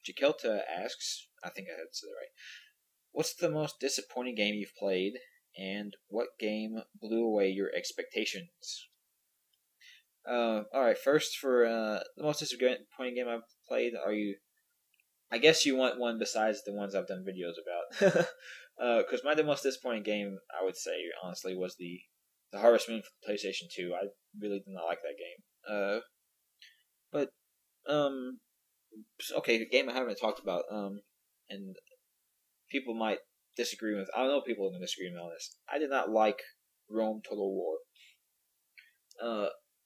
jquelta asks, I think I had said it right. What's the most disappointing game you've played, and what game blew away your expectations? Alright, first for the most disappointing game I've played, I guess you want one besides the ones I've done videos about. Because my most disappointing game, I would say, honestly, was the Harvest Moon for the PlayStation 2. I really did not like that game. But, okay, a game I haven't talked about, and people might disagree with. I don't know if people are going to disagree with me on this. I did not like Rome Total War.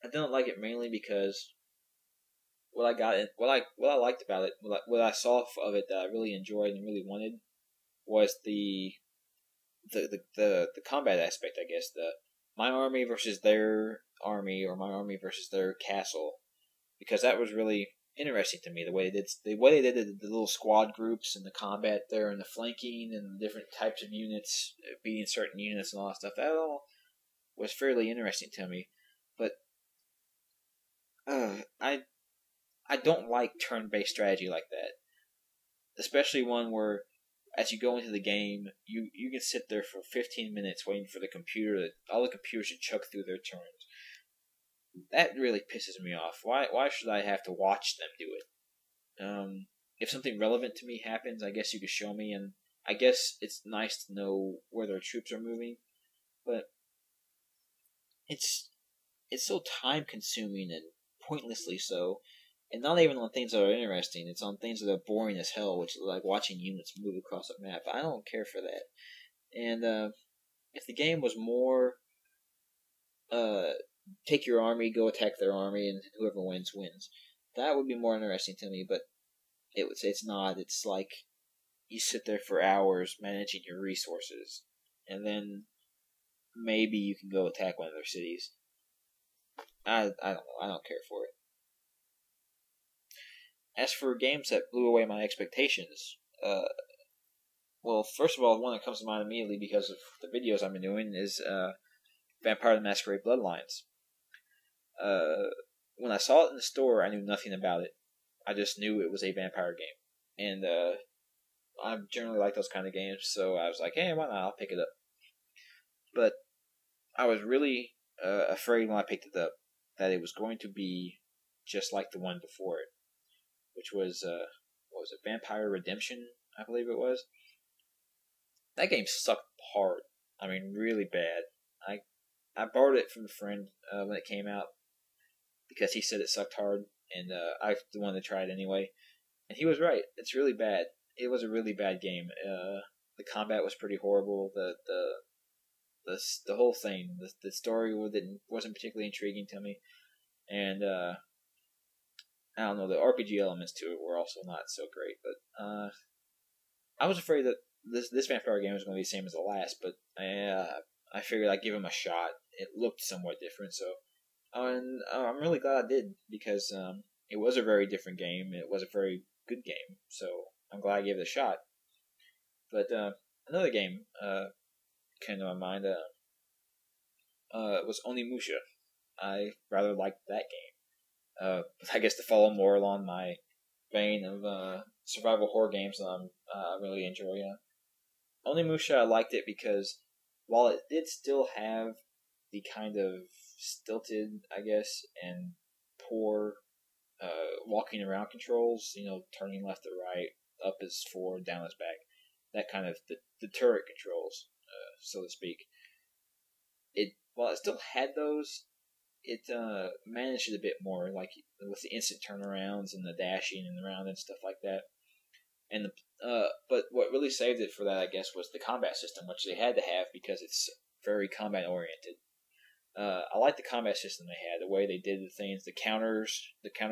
I didn't like it mainly because what I liked about it, what I saw of it that I really enjoyed and really wanted was the combat aspect. I guess my army versus their army, or my army versus their castle, because that was really interesting to me. The way they did the little squad groups and the combat there and the flanking and the different types of units beating certain units and all that stuff. That all was fairly interesting to me, but I don't like turn-based strategy like that, especially one where as you go into the game, you can sit there for 15 minutes waiting for all the computers to chuck through their turns. That really pisses me off. Why should I have to watch them do it? If something relevant to me happens, I guess you could show me, and I guess it's nice to know where their troops are moving, but it's so time-consuming and pointlessly so, and not even on things that are interesting. It's on things that are boring as hell, which is like watching units move across a map. I don't care for that. And if the game was more, take your army, go attack their army, and whoever wins, wins, that would be more interesting to me, but it's not. It's like you sit there for hours managing your resources, and then maybe you can go attack one of their cities. I don't know. I don't care for it. As for games that blew away my expectations, well, first of all, one that comes to mind immediately because of the videos I've been doing is Vampire the Masquerade Bloodlines. When I saw it in the store, I knew nothing about it. I just knew it was a vampire game, and I generally like those kind of games, so I was like, hey, why not? I'll pick it up. But I was really afraid when I picked it up that it was going to be just like the one before it, which was, what was it, Vampire Redemption, I believe it was. That game sucked hard. I mean, really bad. I borrowed it from a friend when it came out because he said it sucked hard, and I wanted to try it anyway. And he was right. It's really bad. It was a really bad game. The combat was pretty horrible. The whole thing, the story wasn't particularly intriguing to me, and I don't know, the RPG elements to it were also not so great. But I was afraid that this vampire game was going to be the same as the last, but I figured I'd give him a shot. It looked somewhat different, so and I'm really glad I did, because it was a very different game. It was a very good game, so I'm glad I gave it a shot. But another game came to my mind. Was Onimusha. I rather liked that game. I guess to follow more along my vein of survival horror games that I really enjoy. Onimusha, I liked it because while it did still have the kind of stilted, I guess, and poor walking around controls, turning left or right, up is forward, down is back, that kind of the turret controls, so to speak. While it still had those, it managed it a bit more, like with the instant turnarounds and the dashing and around and stuff like that. And but what really saved it for that, I guess, was the combat system, which they had to have because it's very combat oriented. I like the combat system they had, the way they did the things, the counter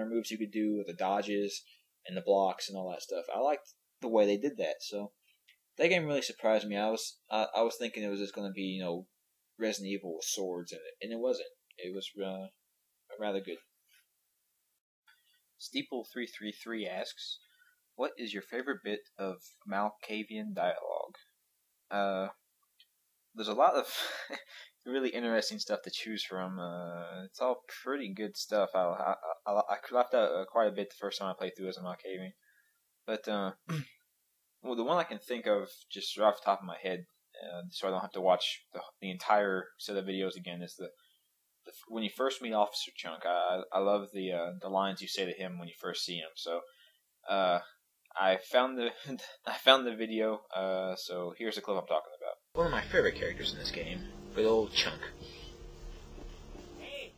moves you could do, the dodges and the blocks and all that stuff. I liked the way they did that. So that game really surprised me. I was thinking it was just going to be Resident Evil with swords in it, and it wasn't. It was rather good. Steeple333 asks, what is your favorite bit of Malkavian dialogue? There's a lot of really interesting stuff to choose from. It's all pretty good stuff. I laughed out quite a bit the first time I played through as a Malkavian. But well, the one I can think of just right off the top of my head, so I don't have to watch the entire set of videos again, is the when you first meet Officer Chunk. I love the lines you say to him when you first see him. So I found the I found the video. So here's the clip I'm talking about. One of my favorite characters in this game, good old Chunk. Hey,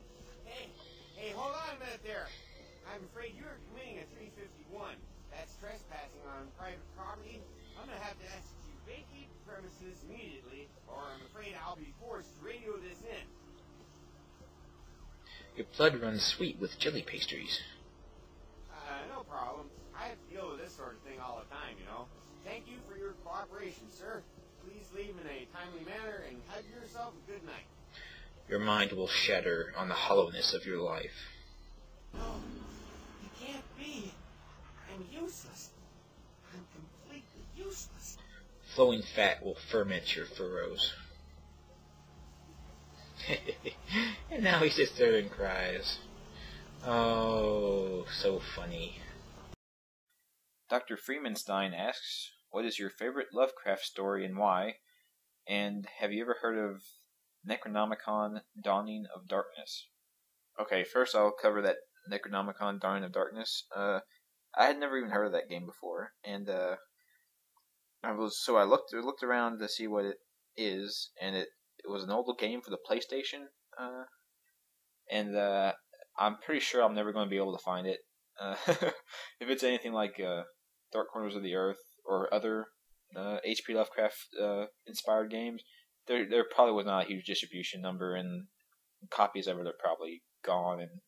hold on a minute there. I'm afraid you're committing a 351. That's trespassing on private property. I'm gonna have to ask that you vacate the premises immediately, or I'm afraid I'll be forced to radio this in. Your blood runs sweet with jelly pastries. No problem. I have to deal with this sort of thing all the time, you know. Thank you for your cooperation, sir. Please leave in a timely manner and have yourself a good night. Your mind will shatter on the hollowness of your life. No, it can't be. I'm useless. I'm completely useless. Flowing fat will ferment your furrows. And now he sits there and cries. Oh, so funny. DrFreemanstein asks, what is your favorite Lovecraft story and why? And have you ever heard of Necronomicon, Dawning of Darkness? Okay, first I'll cover that Necronomicon, Dawning of Darkness. I had never even heard of that game before, and I looked around to see what it is, and it was an old game for the PlayStation, and I'm pretty sure I'm never going to be able to find it. If it's anything like Dark Corners of the Earth or other H.P. Lovecraft inspired games, there probably was not a huge distribution number, and copies of it are probably gone, and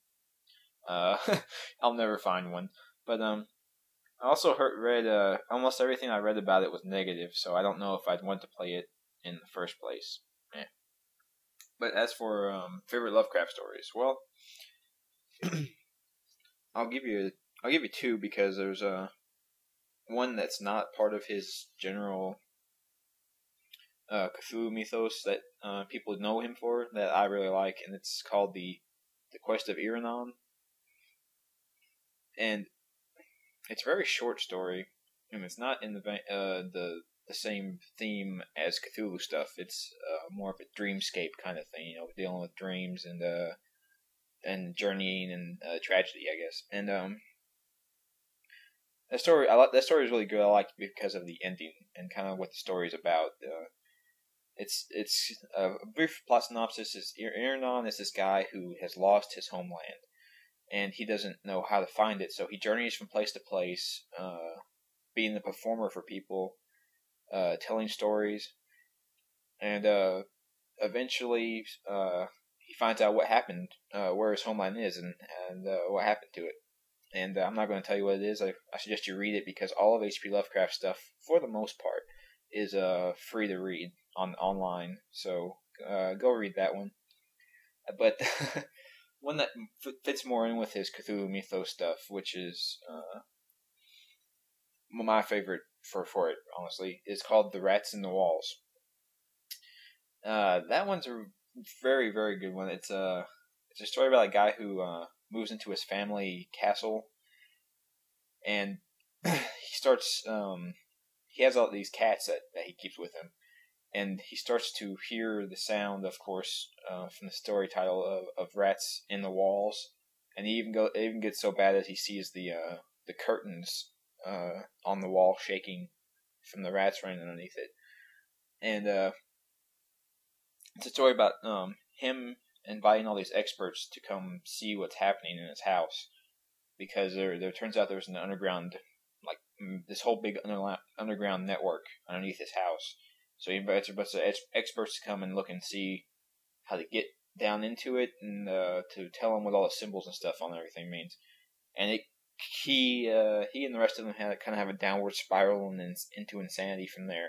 I'll never find one. But I also read almost everything I read about it was negative, so I don't know if I'd want to play it in the first place. But as for favorite Lovecraft stories, well, I'll give you two, because there's one that's not part of his general Cthulhu mythos that people know him for that I really like, and it's called the Quest of Iranon, and it's a very short story, and it's not in the same theme as Cthulhu stuff. It's more of a dreamscape kind of thing, dealing with dreams and journeying and tragedy, I guess. And that story is really good. I like it because of the ending and kind of what the story is about. It's a brief plot synopsis is Iranon is this guy who has lost his homeland, and he doesn't know how to find it, so he journeys from place to place, being the performer for people, telling stories, and eventually he finds out what happened, where his homeland is, and what happened to it. And I'm not going to tell you what it is. I suggest you read it, because all of H.P. Lovecraft stuff, for the most part, is free to read online. So go read that one. But one that fits more in with his Cthulhu mythos stuff, which is my favorite for it, honestly, is called The Rats in the Walls. That one's a very, very good one. It's a story about a guy who moves into his family castle, and he starts he has all these cats that he keeps with him, and he starts to hear the sound, of course, from the story title of rats in the walls, and it even gets so bad that he sees the curtains on the wall shaking from the rats running underneath it. And it's a story about him inviting all these experts to come see what's happening in his house, because there turns out there's an underground, like this whole big underground network underneath his house. So he invites a bunch of experts to come and look and see how to get down into it, and to tell him what all the symbols and stuff on everything means. And he and the rest of them kind of have a downward spiral and into insanity from there.